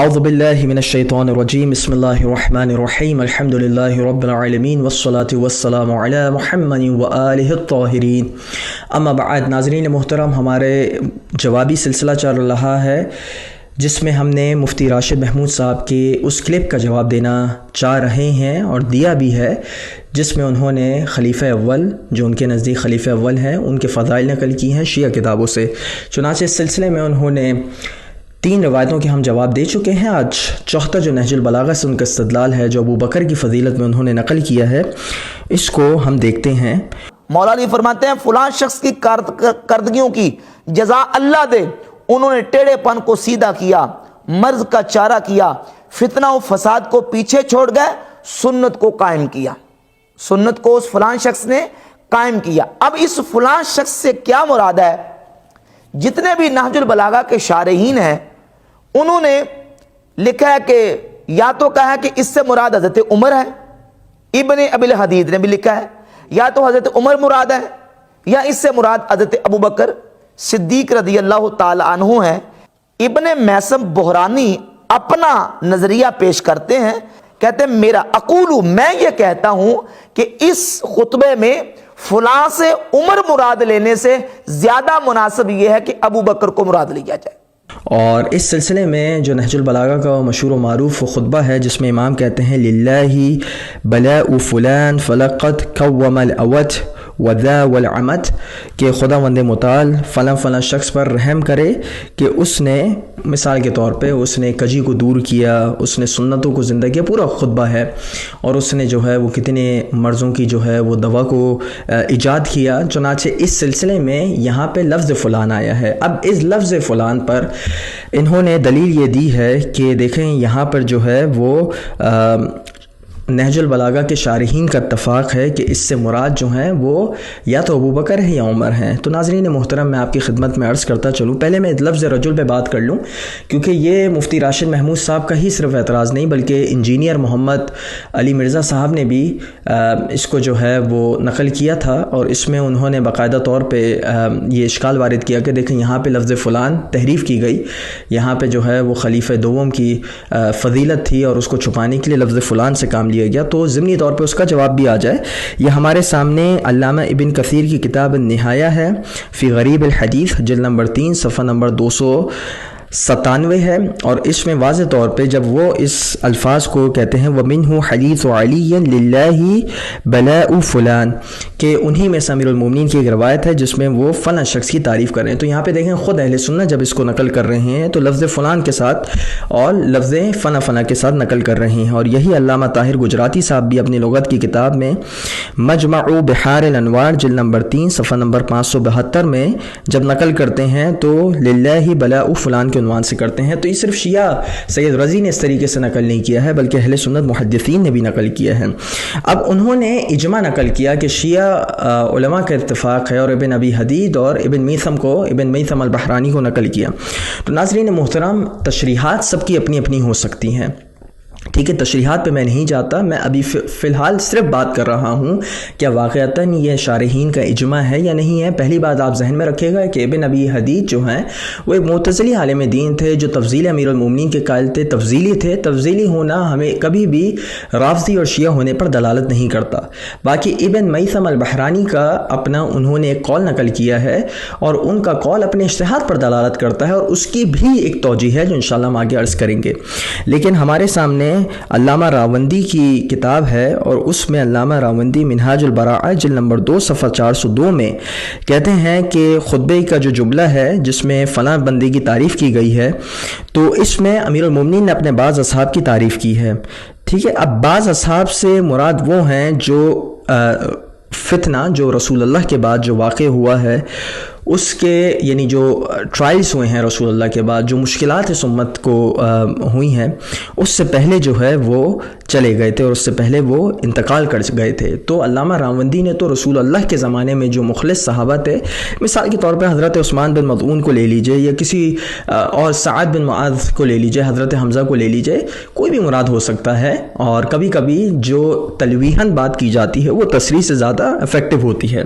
اعوذ باللہ من الشیطان الرجیم بسم اللہ الرحمن الرحیم الحمد للہ رب العالمین والصلاة والسلام علی محمد وآلہ الطاہرین اما بعد۔ ناظرین محترم، ہمارے جوابی سلسلہ چل رہا ہے جس میں ہم نے مفتی راشد محمود صاحب کے اس کلپ کا جواب دینا چاہ رہے ہیں اور دیا بھی ہے، جس میں انہوں نے خلیفہ اول جو ان کے نزدیک خلیفہ اول ہیں ان کے فضائل نقل کی ہیں شیعہ کتابوں سے۔ چنانچہ اس سلسلے میں انہوں نے 3 روایتوں کے ہم جواب دے چکے ہیں۔ آج چوتھا جو نہج البلاغہ سے ان کا استدلال ہے، جو ابو بکر کی فضیلت میں انہوں نے نقل کیا ہے، اس کو ہم دیکھتے ہیں۔ مولا علی فرماتے ہیں فلاں شخص کی کردگیوں کی جزا اللہ دے، انہوں نے ٹیڑھے پن کو سیدھا کیا، مرض کا چارہ کیا، فتنہ و فساد کو پیچھے چھوڑ گئے، سنت کو قائم کیا۔ سنت کو اس فلاں شخص نے قائم کیا۔ اب اس فلاں شخص سے کیا مراد ہے؟ جتنے بھی نہج البلاغہ کے شارحین ہیں انہوں نے لکھا ہے کہ یا تو کہا ہے کہ اس سے مراد حضرت عمر ہے، ابن ابی الحدید نے بھی لکھا ہے، یا تو حضرت عمر مراد ہے، یا اس سے مراد حضرت ابو بکر صدیق رضی اللہ تعالی عنہ ہے۔ ابن میثم بحرانی اپنا نظریہ پیش کرتے ہیں، کہتے ہیں میرا اقول، میں یہ کہتا ہوں کہ اس خطبے میں فلاں سے عمر مراد لینے سے زیادہ مناسب یہ ہے کہ ابو بکر کو مراد لیا جائے۔ اور اس سلسلے میں جو نہج البلاغہ کا مشہور و معروف خطبہ ہے جس میں امام کہتے ہیں للہ بلاء فلان فلقد کوم الاوت وذا والعمت، کہ خدا وند متعال فلاں فلاں شخص پر رحم کرے کہ اس نے مثال کے طور پہ اس نے کجی کو دور کیا، اس نے سنتوں کو زندہ کیا، پورا خطبہ ہے، اور اس نے جو ہے وہ کتنے مرضوں کی جو ہے وہ دوا کو ایجاد کیا۔ چنانچہ اس سلسلے میں یہاں پہ لفظ فلان آیا ہے۔ اب اس لفظ فلان پر انہوں نے دلیل یہ دی ہے کہ دیکھیں یہاں پر جو ہے وہ نہج البلاغہ کے شارحین کا اتفاق ہے کہ اس سے مراد جو ہیں وہ یا تو ابو بکر ہے یا عمر ہیں۔ تو ناظرین محترم، میں آپ کی خدمت میں عرض کرتا چلوں، پہلے میں لفظ رجل پہ بات کر لوں، کیونکہ یہ مفتی راشد محمود صاحب کا ہی صرف اعتراض نہیں بلکہ انجینئر محمد علی مرزا صاحب نے بھی اس کو جو ہے وہ نقل کیا تھا، اور اس میں انہوں نے باقاعدہ طور پہ یہ اشکال وارد کیا کہ دیکھیں یہاں پہ لفظ فلان تحریف کی گئی، یہاں پہ جو ہے وہ خلیفہ دوم کی فضیلت تھی اور اس کو چھپانے کے لیے لفظ فلان سے کام لیا گیا۔ تو ضمنی طور پہ اس کا جواب بھی آ جائے، یہ ہمارے سامنے علامہ ابن کثیر کی کتاب النہایہ ہے فی غریب الحدیث، جلد نمبر 3 صفحہ نمبر 297 ہے، اور اس میں واضح طور پہ جب وہ اس الفاظ کو کہتے ہیں وَمِنْهُ حَدِيثُ عَلِيٍّ لِلَّهِ بَلَاءُ فُلَان، کہ انہی میں سے امیر المومنین کی ایک روایت ہے جس میں وہ فلاں شخص کی تعریف کر رہے ہیں۔ تو یہاں پہ دیکھیں خود اہل سنت جب اس کو نقل کر رہے ہیں تو لفظ فلان کے ساتھ اور لفظ فنا فنا کے ساتھ نقل کر رہے ہیں، اور یہی علامہ طاہر گجراتی صاحب بھی اپنی لغت کی کتاب میں مجمع بحار الانوار جلد نمبر 3 صفحہ نمبر 572 میں جب نقل کرتے ہیں تو للہ بلاء فلان کے عنوان سے کرتے ہیں۔ تو یہ صرف شیعہ سید رضی نے اس طریقے سے نقل نہیں کیا ہے بلکہ اہل سنت محدثین نے بھی نقل کیا ہے۔ اب انہوں نے اجماع نقل کیا کہ شیعہ علماء کا اتفاق ہے، اور ابن ابی حدید اور ابن میثم البحرانی کو نقل کیا۔ تو ناظرین محترم، تشریحات سب کی اپنی اپنی ہو سکتی ہیں، ٹھیک ہے، تشریحات پہ میں نہیں جاتا، میں ابھی فی الحال صرف بات کر رہا ہوں کیا واقعتاً یہ شارحین کا اجماع ہے یا نہیں ہے۔ پہلی بات آپ ذہن میں رکھیے گا کہ ابن ابی حدید جو ہیں وہ ایک معتزلی عالم دین تھے جو تفضیل امیر المومنین کے قائل تھے، تفضیلی تھے۔ تفضیلی ہونا ہمیں کبھی بھی رافضی اور شیعہ ہونے پر دلالت نہیں کرتا۔ باقی ابن میثم البحرانی کا اپنا انہوں نے ایک قول نقل کیا ہے، اور ان کا قول اپنے اجتہاد پر دلالت کرتا ہے، اور اس کی بھی ایک توجیہ ہے جو انشاءاللہ ہم آگے عرض کریں گے۔ لیکن ہمارے سامنے علامہ راوندی کی کتاب ہے، اور اس میں علامہ راوندی منہاج البراءہ جلد نمبر 2 صفحہ 402 میں کہتے ہیں کہ خطبے کا جو جملہ ہے جس میں فلاں بندے کی تعریف کی گئی ہے، تو اس میں امیر المومنین نے اپنے بعض اصحاب کی تعریف کی ہے، ٹھیک ہے۔ اب بعض اصحاب سے مراد وہ ہیں جو فتنہ جو رسول اللہ کے بعد جو واقع ہوا ہے اس کے، یعنی جو ٹرائلز ہوئے ہیں رسول اللہ کے بعد، جو مشکلات اس امت کو ہوئی ہیں، اس سے پہلے جو ہے وہ چلے گئے تھے اور اس سے پہلے وہ انتقال کر گئے تھے۔ تو علامہ راوندی نے تو رسول اللہ کے زمانے میں جو مخلص صحابہ تھے، مثال کے طور پہ حضرت عثمان بن مظعون کو لے لیجئے، یا کسی اور سعد بن معاذ کو لے لیجئے، حضرت حمزہ کو لے لیجئے، کوئی بھی مراد ہو سکتا ہے، اور کبھی کبھی جو تلویحاً بات کی جاتی ہے وہ تصریح سے زیادہ افیکٹو ہوتی ہے۔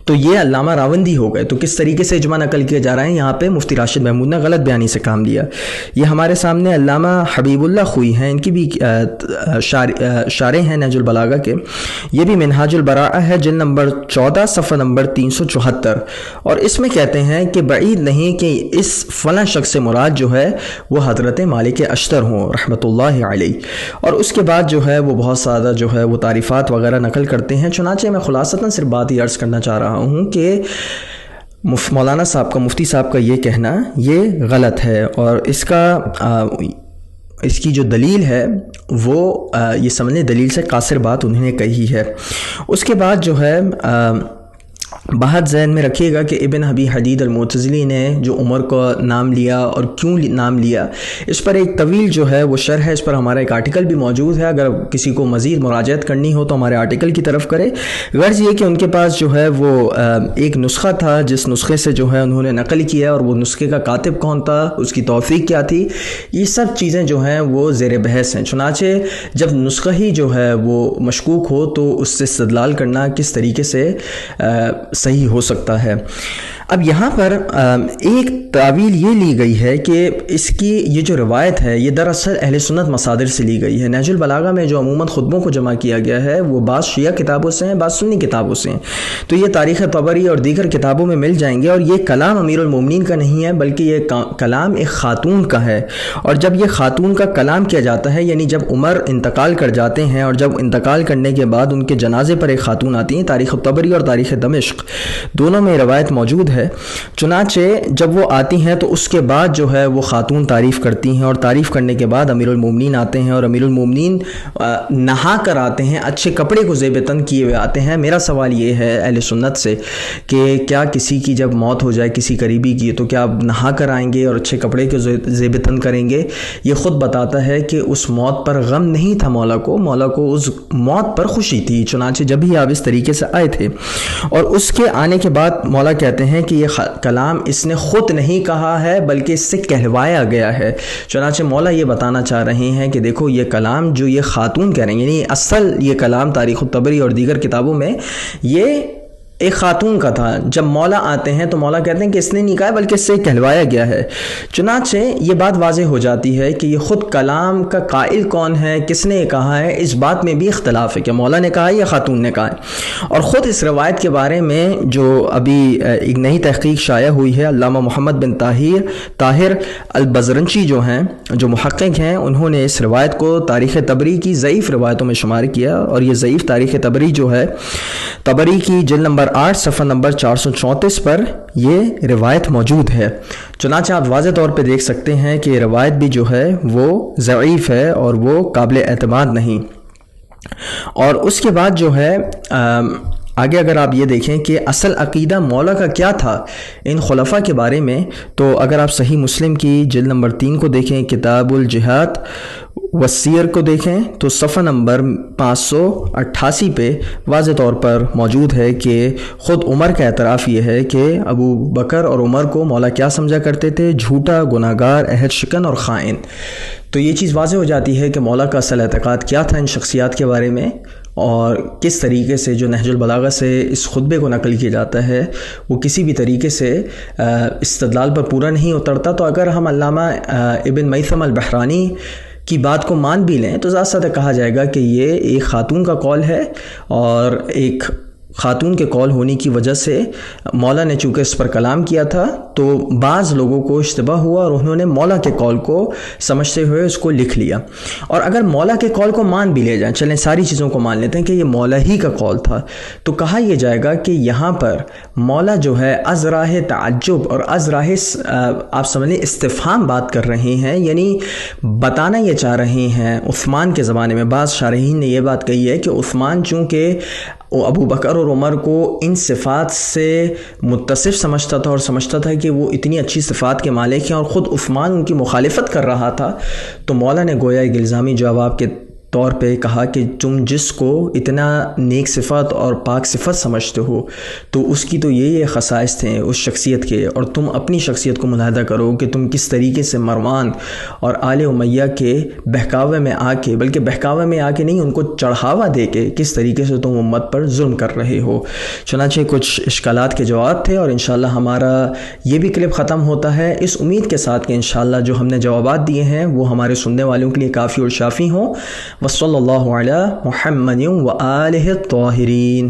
تو یہ علامہ راوندی ہو گئے. تو کس طریقے سے اجماع نقل کیا جا رہا ہے؟ یہاں پہ مفتی راشد محمود نے غلط بیانی سے کام لیا. یہ ہمارے سامنے علامہ حبیب اللہ خوئی ہیں، ان کی بھی شارح ہیں نہج البلاغہ کے. یہ بھی منہاج البراءہ ہے، جلد نمبر 14 صفحہ نمبر 374، اور اس میں کہتے ہیں کہ بعید نہیں کہ اس فلاں شخص سے مراد جو ہے وہ حضرت مالک اشتر ہوں رحمۃ اللہ علیہ. اور اس کے بعد جو ہے وہ بہت سادہ جو ہے وہ تعریفات وغیرہ نقل کرتے ہیں. چنانچہ میں خلاصتاً صرف بات یہ عرض کرنا چاہ رہا ہوں کہ مولانا صاحب کا، مفتی صاحب کا یہ کہنا یہ غلط ہے، اور اس کی جو دلیل ہے وہ یہ سمجھنے دلیل سے قاصر بات انہوں نے کہی ہے. اس کے بعد جو ہے بات ذہن میں رکھیے گا کہ ابن ابی حدید المعتزلی نے جو عمر کو نام لیا اور کیوں نام لیا، اس پر ایک طویل جو ہے وہ شرح ہے. اس پر ہمارا ایک آرٹیکل بھی موجود ہے، اگر کسی کو مزید مراجعت کرنی ہو تو ہمارے آرٹیکل کی طرف کرے. غرض یہ کہ ان کے پاس جو ہے وہ ایک نسخہ تھا جس نسخے سے جو ہے انہوں نے نقل کیا، اور وہ نسخے کا کاتب کون تھا، اس کی توثیق کیا تھی، یہ سب چیزیں جو ہیں وہ زیر بحث ہیں. چنانچہ جب نسخہ ہی جو ہے وہ مشکوک ہو تو اس سے استدلال کرنا کس طریقے سے صحیح ہو سکتا ہے. اب یہاں پر ایک تعویل یہ لی گئی ہے کہ اس کی یہ جو روایت ہے یہ دراصل اہل سنت مصادر سے لی گئی ہے. نہج البلاغہ میں جو عموماً خطبوں کو جمع کیا گیا ہے وہ بعض شیعہ کتابوں سے ہیں، بعض سنی کتابوں سے ہیں. تو یہ تاریخ طبری اور دیگر کتابوں میں مل جائیں گے. اور یہ کلام امیر المومنین کا نہیں ہے، بلکہ یہ کلام ایک خاتون کا ہے. اور جب یہ خاتون کا کلام کیا جاتا ہے، یعنی جب عمر انتقال کر جاتے ہیں اور جب انتقال کرنے کے بعد ان کے جنازے پر ایک خاتون آتی ہیں، تاریخ طبری اور تاریخ دمشق دونوں میں روایت موجود ہے. چنانچہ جب وہ آتی ہیں تو اس کے بعد جو ہے وہ خاتون تعریف کرتی ہیں، اور تعریف کرنے کے بعد امیر المومنین آتے ہیں، اور امیر المومنین نہا کر آتے ہیں، اچھے کپڑے کو زیب تن کیے ہوئے آتے ہیں. میرا سوال یہ ہے اہل سنت سے کہ کیا کسی کی جب موت ہو جائے کسی قریبی کی، تو کیا آپ نہا کر آئیں گے اور اچھے کپڑے کو زیب تن کریں گے؟ یہ خود بتاتا ہے کہ اس موت پر غم نہیں تھا مولا کو اس موت پر خوشی تھی. چنانچہ جب ہی آپ اس طریقے سے آئے تھے، اور اس کے آنے کے بعد مولا کہتے ہیں کہ یہ کلام اس نے خود نہیں کہا ہے بلکہ اس سے کہلوایا گیا ہے. چنانچہ مولا یہ بتانا چاہ رہے ہیں کہ دیکھو یہ کلام جو یہ خاتون کہہ رہے ہیں، یعنی اصل یہ کلام تاریخ الطبری اور دیگر کتابوں میں یہ ایک خاتون کا تھا. جب مولا آتے ہیں تو مولا کہتے ہیں کہ اس نے نہیں کہا بلکہ اس سے کہلوایا گیا ہے. چنانچہ یہ بات واضح ہو جاتی ہے کہ یہ خود کلام کا قائل کون ہے، کس نے کہا ہے، اس بات میں بھی اختلاف ہے کہ مولا نے کہا ہے یا خاتون نے کہا ہے. اور خود اس روایت کے بارے میں جو ابھی ایک نئی تحقیق شائع ہوئی ہے، علامہ محمد بن طاہر البزرنچی جو ہیں، جو محقق ہیں، انہوں نے اس روایت کو تاریخ طبری کی ضعیف روایتوں میں شمار کیا. اور یہ ضعیف تاریخ طبری جو ہے، طبری کی جلد نمبر 8 صفحہ نمبر 434 پر یہ روایت موجود ہے. چنانچہ آپ واضح طور پہ دیکھ سکتے ہیں کہ یہ روایت بھی جو ہے وہ ضعیف ہے اور وہ قابل اعتماد نہیں. اور اس کے بعد جو ہے آگے اگر آپ یہ دیکھیں کہ اصل عقیدہ مولا کا کیا تھا ان خلفاء کے بارے میں، تو اگر آپ صحیح مسلم کی جلد نمبر 3 کو دیکھیں، کتاب الجہاد والسیر کو دیکھیں، تو صفحہ نمبر 588 پہ واضح طور پر موجود ہے کہ خود عمر کا اعتراف یہ ہے کہ ابو بکر اور عمر کو مولا کیا سمجھا کرتے تھے؟ جھوٹا، گناہگار، عہد شکن اور خائن. تو یہ چیز واضح ہو جاتی ہے کہ مولا کا اصل اعتقاد کیا تھا ان شخصیات کے بارے میں، اور کس طریقے سے جو نہج البلاغہ سے اس خطبے کو نقل کیا جاتا ہے وہ کسی بھی طریقے سے استدلال پر پورا نہیں اترتا. تو اگر ہم علامہ ابن میثم البحرانی کی بات کو مان بھی لیں تو ذات ساتھ کہا جائے گا کہ یہ ایک خاتون کا قول ہے، اور ایک خاتون کے قول ہونے کی وجہ سے مولا نے چونکہ اس پر کلام کیا تھا تو بعض لوگوں کو اشتباہ ہوا اور انہوں نے مولا کے قول کو سمجھتے ہوئے اس کو لکھ لیا. اور اگر مولا کے قول کو مان بھی لے جائیں، چلیں ساری چیزوں کو مان لیتے ہیں کہ یہ مولا ہی کا قول تھا، تو کہا یہ جائے گا کہ یہاں پر مولا جو ہے از راہ تعجب اور از راہ آپ سمجھ لیں استفہام بات کر رہے ہیں، یعنی بتانا یہ چاہ رہے ہیں عثمان کے زمانے میں. بعض شارحین نے یہ بات کہی ہے کہ عثمان چونکہ ابو بکر اور عمر کو ان صفات سے متصف سمجھتا تھا اور سمجھتا تھا کہ وہ اتنی اچھی صفات کے مالک ہیں، اور خود عثمان ان کی مخالفت کر رہا تھا، تو مولا نے گویا ایک الزامی جواب کے طور پہ کہا کہ تم جس کو اتنا نیک صفت اور پاک صفت سمجھتے ہو تو اس کی تو یہ خصائص تھے اس شخصیت کے، اور تم اپنی شخصیت کو ملاحظہ کرو کہ تم کس طریقے سے مروان اور آل امیہ کے بہکاوے میں آ کے، بلکہ بہکاوے میں آ کے نہیں، ان کو چڑھاوا دے کے کس طریقے سے تم امت پر ظلم کر رہے ہو۔ چنانچہ کچھ اشکالات کے جواب تھے، اور انشاءاللہ ہمارا یہ بھی کلپ ختم ہوتا ہے اس امید کے ساتھ کہ انشاءاللہ جو ہم نے جوابات دیے ہیں وہ ہمارے سننے والوں کے لیے کافی اور شافی ہوں۔ وصلی اللہ علی محمد و آلہ الطاہرین۔